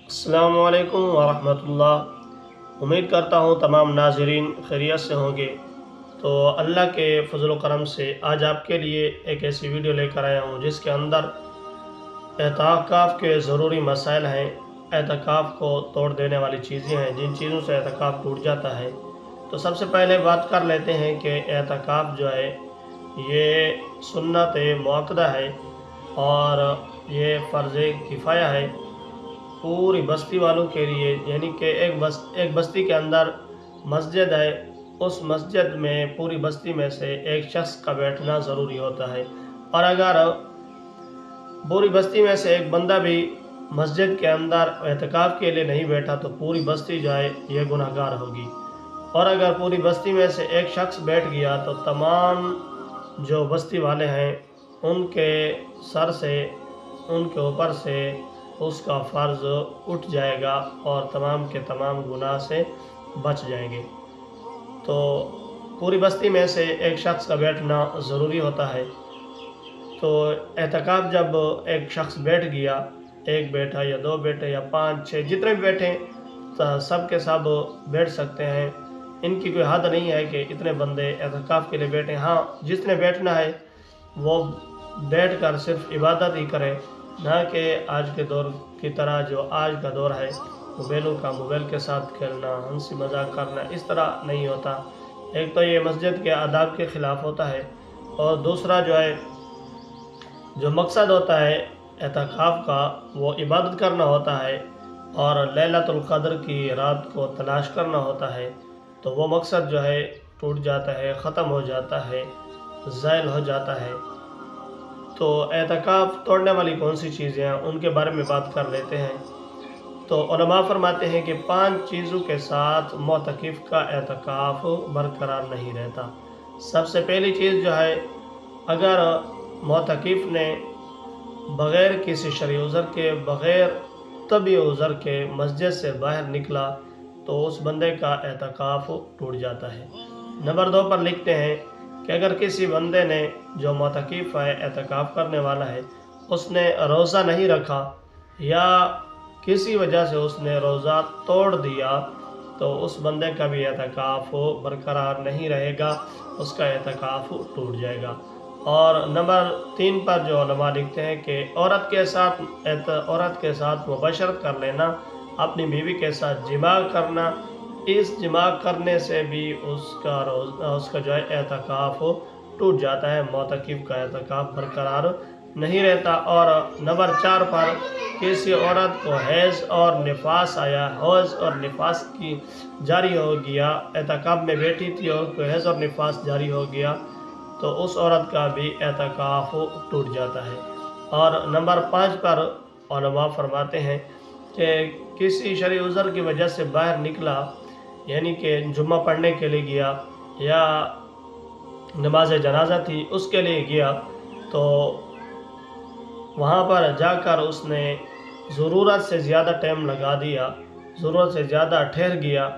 अस्सलाम वालेकुम वरहमतुल्लाह। उम्मीद करता हूँ तमाम नाज़रीन खैरियत से होंगे। तो अल्लाह के फ़ज़ल व करम से आज आपके लिए एक ऐसी वीडियो लेकर आया हूँ जिसके अंदर एतकाफ़ के ज़रूरी मसाइल हैं, एतकाफ़ को तोड़ देने वाली चीज़ें हैं, जिन चीज़ों से एतकाफ़ टूट जाता है। तो सबसे पहले बात कर लेते हैं कि एतकाफ़ जो है ये सुन्नत मुअक्कदा है और ये फ़र्ज़ किफ़ाया है पूरी बस्ती वालों के लिए। यानी कि एक बस्ती के अंदर मस्जिद है, उस मस्जिद में पूरी बस्ती में से एक शख्स का बैठना ज़रूरी होता है। और अगर पूरी बस्ती में से एक बंदा भी मस्जिद के अंदर एतकाफ़ के लिए नहीं बैठा तो पूरी बस्ती जो है ये गुनहगार होगी। और अगर पूरी बस्ती में से एक शख्स बैठ गया तो तमाम जो बस्ती वाले हैं उनके सर से, उनके ऊपर से उसका फ़र्ज़ उठ जाएगा और तमाम के तमाम गुनाह से बच जाएंगे। तो पूरी बस्ती में से एक शख्स का बैठना ज़रूरी होता है। तो एतकाफ़ जब एक शख्स बैठ गया, एक बैठा या दो बैठे या पाँच छः जितने भी बैठे तो सब के सब बैठ सकते हैं। इनकी कोई हद नहीं है कि इतने बंदे एतकाफ़ के लिए बैठे। हाँ, जिसने बैठना है वो बैठ कर सिर्फ इबादत ही करे, ना कि आज के दौर की तरह जो आज का दौर है मोबाइल के साथ खेलना, हंसी मजाक करना, इस तरह नहीं होता। एक तो ये मस्जिद के आदाब के ख़िलाफ़ होता है और दूसरा जो है जो मकसद होता है एतकाफ़ का वो इबादत करना होता है और लैलतुल क़द्र की रात को तलाश करना होता है। तो वो मकसद जो है टूट जाता है, ख़त्म हो जाता है, ज़ाइल हो जाता है। तो एतकाफ़ तोड़ने वाली कौन सी चीज़ें हैं उनके बारे में बात कर लेते हैं। तो उलमा फरमाते हैं कि 5 चीज़ों के साथ मोतकिफ़ का एतकाफ़ बरकरार नहीं रहता। सबसे पहली चीज़ जो है, अगर मोतकिफ़ ने बग़ैर किसी शरई उज़र के, बग़ैर तबी उज़र के मस्जिद से बाहर निकला तो उस बंदे का एतकाफ़ टूट जाता है। नंबर 2 पर लिखते हैं कि अगर किसी बंदे ने जो मोतकिफ़ है, एतकाफ़ करने वाला है, उसने रोज़ा नहीं रखा या किसी वजह से उसने रोज़ा तोड़ दिया तो उस बंदे का भी एतकाफ़ बरकरार नहीं रहेगा, उसका एतकाफ़ टूट जाएगा। और नंबर 3 पर जो उलमा लिखते हैं कि औरत के साथ मुबाशरत कर लेना, अपनी बीवी के साथ जिमा करना, इस जिमा करने से भी उसका जो है एतकाफ़ टूट जाता है, मोतकिफ़ का एतकाफ़ बरकरार नहीं रहता। और नंबर 4 पर किसी औरत को हैज़ और निफास आया, हैज़ और निफास की जारी हो गया, एतकाफ़ में बैठी थी और कोई हैज़ और निफास जारी हो गया तो उस औरत का भी एतकाफ़ टूट जाता है। और नंबर 5 पर उलमा फरमाते हैं कि किसी शरई उज़र की वजह से बाहर निकला, यानी कि जुम्मा पढ़ने के लिए गया या नमाज जनाजा थी उसके लिए गया, तो वहाँ पर जाकर उसने ज़रूरत से ज़्यादा टाइम लगा दिया, ज़रूरत से ज़्यादा ठहर गया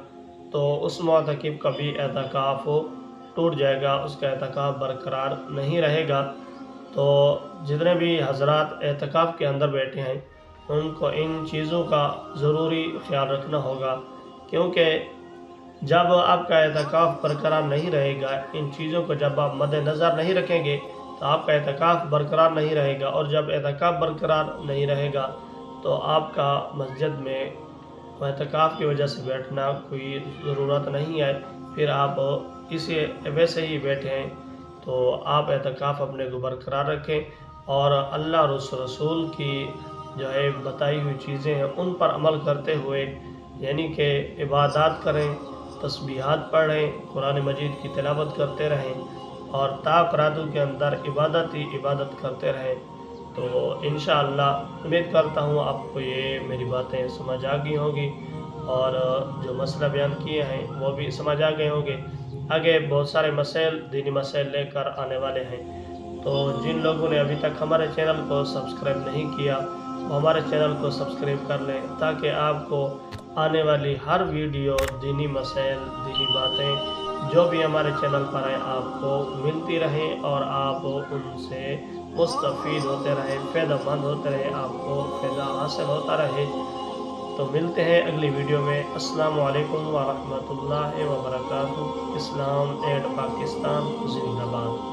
तो उस मोतकिफ़ का भी एतकाफ़ टूट जाएगा, उसका एतकाफ़ बरकरार नहीं रहेगा। तो जितने भी हज़रात एतकाफ़ के अंदर बैठे हैं उनको इन चीज़ों का ज़रूरी ख्याल रखना होगा, क्योंकि जब आपका एतकाफ़ बरकरार नहीं रहेगा, इन चीज़ों को जब आप मद्देनज़र नहीं रखेंगे तो आपका एतकाफ़ बरकरार नहीं रहेगा। और जब एतकाफ़ बरकरार नहीं रहेगा तो आपका मस्जिद में एतकाफ़ की वजह से बैठना कोई ज़रूरत नहीं है, फिर आप इसे वैसे ही बैठे हैं। तो आप एतकाफ़ अपने को बरकरार रखें और अल्लाह और उस रसूल की जो है बताई हुई चीज़ें हैं उन पर अमल करते हुए, यानी कि इबादत करें, तस्बीहात पढ़ें, कुरान मजीद की तिलावत करते रहें और ताक़रातों के अंदर इबादत ही इबादत करते रहें। तो इंशाअल्लाह उम्मीद करता हूँ आपको ये मेरी बातें समझ आ गई होंगी और जो मसला बयान किए हैं वो भी समझ आ गए होंगे। आगे बहुत सारे मसाइल, दीनी मसाइल लेकर आने वाले हैं। तो जिन लोगों ने अभी तक हमारे चैनल को सब्सक्राइब नहीं किया वो हमारे चैनल को सब्सक्राइब कर लें, ताकि आपको आने वाली हर वीडियो, दीनी मसाइल, दीनी बातें जो भी हमारे चैनल पर है आपको मिलती रहें और आप उनसे मुस्तफ़ीद होते रहें, फ़ायदेमंद होते रहें, आपको फ़ायदा हासिल होता रहे। تو ملتے ہیں اگلی ویڈیو میں۔ السلام علیکم ورحمۃ اللہ وبرکاتہ۔ اسلام اینڈ پاکستان زندہ باد۔